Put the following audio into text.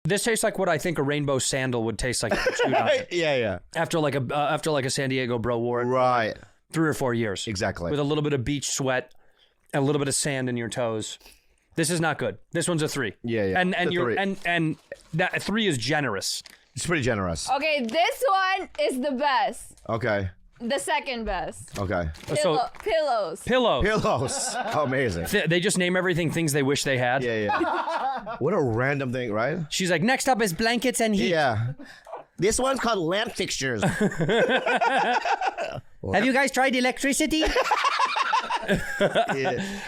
This tastes like what I think a rainbow sandal would taste like. Yeah. After like a San Diego bro wore it. Right. 3 or 4 years. Exactly. With a little bit of beach sweat and a little bit of sand in your toes. This is not good. This one's a 3. Yeah. And you're 3. and that 3 is generous. It's pretty generous. Okay, this one is the best. Okay. The second best. Okay. Pillows. Pillows. Oh, amazing. They just name everything things they wish they had. Yeah. What a random thing, right? She's like, next up is blankets and heat. Yeah. This one's called lamp fixtures. Have you guys tried electricity? Yeah.